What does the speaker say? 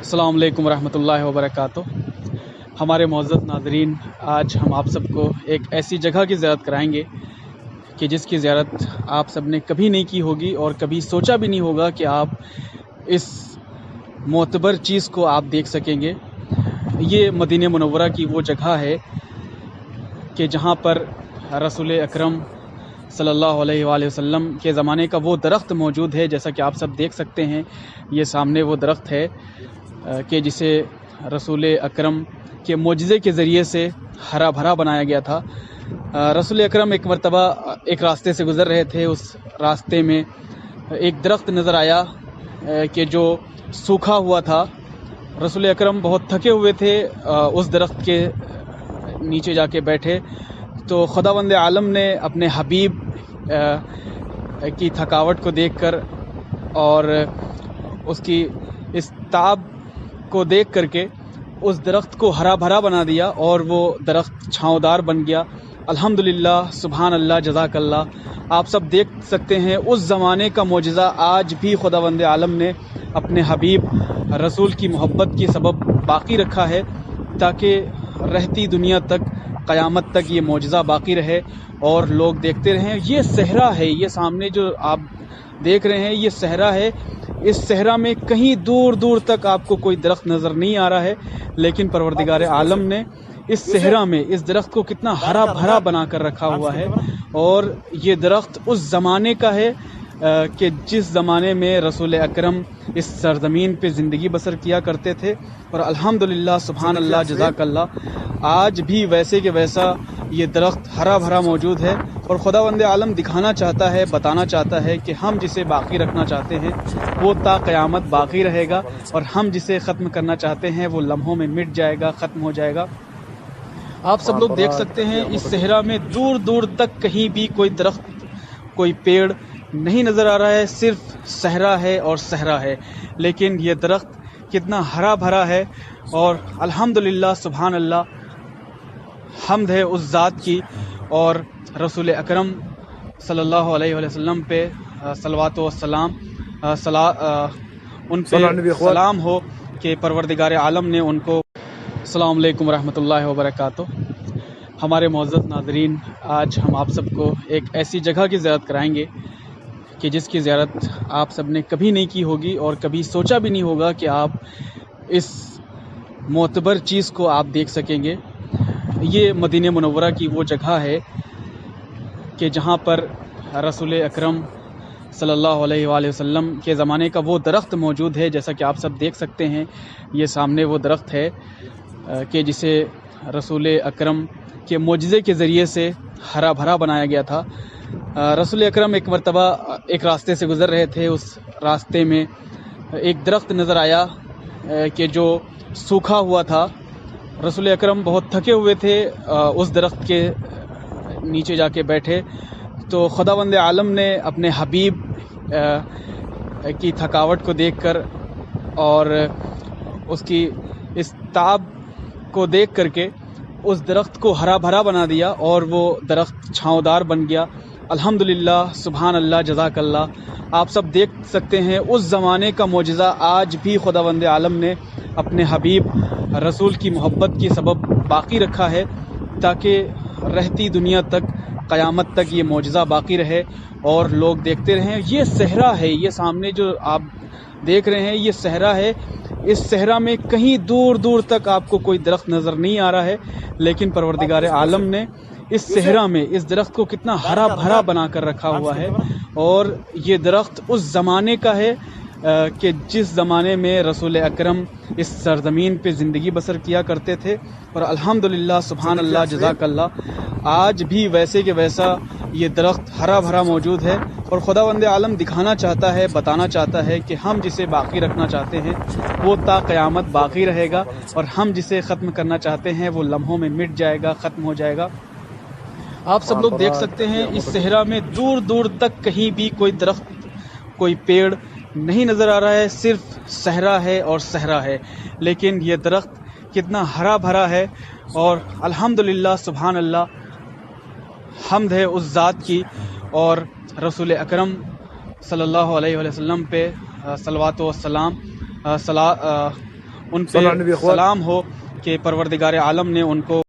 अस्सलाम वालेकुम रहमतुल्लाहि व बरकातुहू। हमारे मुअज़्ज़ज़ नाज़रीन, आज हम आप सबको एक ऐसी जगह की ज़ियारत कराएंगे कि जिसकी ज़ियारत आप सब ने कभी नहीं की होगी और कभी सोचा भी नहीं होगा कि आप इस मोतबर चीज़ को आप देख सकेंगे। ये मदीने मुनव्वरा की वो जगह है कि जहाँ पर रसूल अकरम सल्लल्लाहु अलैहि वसल्लम के ज़माने का वो दरख्त मौजूद है। जैसा कि आप सब देख सकते हैं, ये सामने वो दरख्त है कि जिसे रसूल अकरम के मोजज़े के ज़रिए से हरा भरा बनाया गया था। रसूल अकरम एक मरतबा एक रास्ते से गुज़र रहे थे। उस रास्ते में एक दरख्त नज़र आया कि जो सूखा हुआ था। रसूल अकरम बहुत थके हुए थे, उस दरख्त के नीचे जाके बैठे तो खुदावंद आलम ने अपने हबीब की थकावट को देखकर और उसकी इस ताब को देख करके उस दरख्त को हरा भरा बना दिया और वो दरख्त छांवदार बन गया। अल्हम्दुलिल्लाह, सुभान अल्लाह, जज़ाकल्लाह। आप सब देख सकते हैं उस ज़माने का मोजज़ा आज भी खुदावंद आलम ने अपने हबीब रसूल की मोहब्बत के सबब बाकी रखा है, ताकि रहती दुनिया तक, क़यामत तक ये मोजज़ा बाकी रहे और लोग देखते रहें। ये सहरा है, ये सामने जो आप देख रहे हैं ये सहरा है। इस सहरा में कहीं दूर दूर तक आपको कोई दरख्त नज़र नहीं आ रहा है, लेकिन परवरदिगार आलम ने इस सहरा में इस दरख्त को कितना हरा भरा बना कर रखा हुआ है। और ये दरख्त उस ज़माने का है कि जिस ज़माने में रसूल अकरम इस सरज़मीन पे ज़िंदगी बसर किया करते थे। और अल्हम्दुलिल्लाह, सुभान अल्लाह, जज़ाकल्लाह, आज भी वैसे के वैसा ये दरख्त हरा भरा मौजूद है। और खुदावंद आलम दिखाना चाहता है, बताना चाहता है कि हम जिसे बाकी रखना चाहते हैं वो ता क़यामत बाकी रहेगा, और हम जिसे ख़त्म करना चाहते हैं वो लम्हों में मिट जाएगा, ख़त्म हो जाएगा। आप सब लोग देख सकते हैं इस सहरा में दूर दूर तक कहीं भी कोई दरख्त, कोई पेड़ नहीं नज़र आ रहा है, सिर्फ सहरा है और सहरा है। लेकिन ये दरख्त कितना हरा भरा है। और अल्हम्दुलिल्लाह, सुभान अल्लाह, हम्द है उस ज़ात की और रसूल अकरम सल्लल्लाहु अलैहि वसल्लम पे सलवात व सलाम, उन पे सलाम हो कि परवरदिगार आलम ने उनको। अस्सलाम वालेकुम रहमतुल्लाहि व बरकातुहू। हमारे मुअज़्ज़ज़ नाज़रीन, आज हम आप सबको एक ऐसी जगह की ज़ियारत कराएंगे कि जिसकी ज़ियारत आप सब ने कभी नहीं की होगी और कभी सोचा भी नहीं होगा कि आप इस मोतबर चीज़ को आप देख सकेंगे। ये मदीने मुनव्वरा की वो जगह है कि जहाँ पर रसूल अकरम सल्लल्लाहु अलैहि वसल्लम के ज़माने का वो दरख्त मौजूद है। जैसा कि आप सब देख सकते हैं, ये सामने वो दरख्त है कि जिसे रसूल अकरम के मोजज़े के ज़रिए से हरा भरा बनाया गया था। रसूल अकरम एक मरतबा एक रास्ते से गुज़र रहे थे। उस रास्ते में एक दरख्त नज़र आया कि जो सूखा हुआ था। रसूल अकरम बहुत थके हुए थे, उस दरख्त के नीचे जाके बैठे तो खुदावंद आलम ने अपने हबीब की थकावट को देखकर और उसकी इस ताब को देख करके उस दरख्त को हरा भरा बना दिया और वो दरख्त छांवदार बन गया। अल्हम्दुलिल्लाह, सुभान अल्लाह, जज़ाकल्लाह। आप सब देख सकते हैं उस ज़माने का मोजज़ा आज भी खुदावंद आलम ने अपने हबीब रसूल की मोहब्बत के सबब बाकी रखा है, ताकि रहती दुनिया तक, क़यामत तक ये मोजज़ा बाकी रहे और लोग देखते रहें। ये सहरा है, ये सामने जो आप देख रहे हैं ये सहरा है। इस सहरा में कहीं दूर दूर तक आपको कोई दरख्त नज़र नहीं आ रहा है, लेकिन परवरदिगार आलम ने इस सहरा में इस दरख्त को कितना हरा भरा बना कर रखा हुआ है। और ये दरख्त उस ज़माने का है कि जिस ज़माने में रसूल अकरम इस सरज़मीन पे ज़िंदगी बसर किया करते थे। और अल्हम्दुलिल्लाह, सुभान अल्लाह, जज़ाकल्लाह, आज भी वैसे के वैसा ये दरख्त हरा भरा मौजूद है। और खुदावंद आलम दिखाना चाहता है, बताना चाहता है कि हम जिसे बाकी रखना चाहते हैं वो ता क़यामत बाकी रहेगा, और हम जिसे ख़त्म करना चाहते हैं वो लम्हों में मिट जाएगा, ख़त्म हो जाएगा। आप सब लोग देख सकते हैं इस सहरा में दूर दूर तक कहीं भी कोई दरख्त, कोई पेड़ नहीं नज़र आ रहा है, सिर्फ सहरा है और सहरा है। लेकिन ये दरख्त कितना हरा भरा है। और अल्हम्दुलिल्लाह, सुभान अल्लाह, हम्द है उस ज़ात की और रसूल अकरम सल्लल्लाहु अलैहि वसल्लम पे सलवात व सलाम, ان پہ سلام ہو کہ پروردگار عالم نے ان کو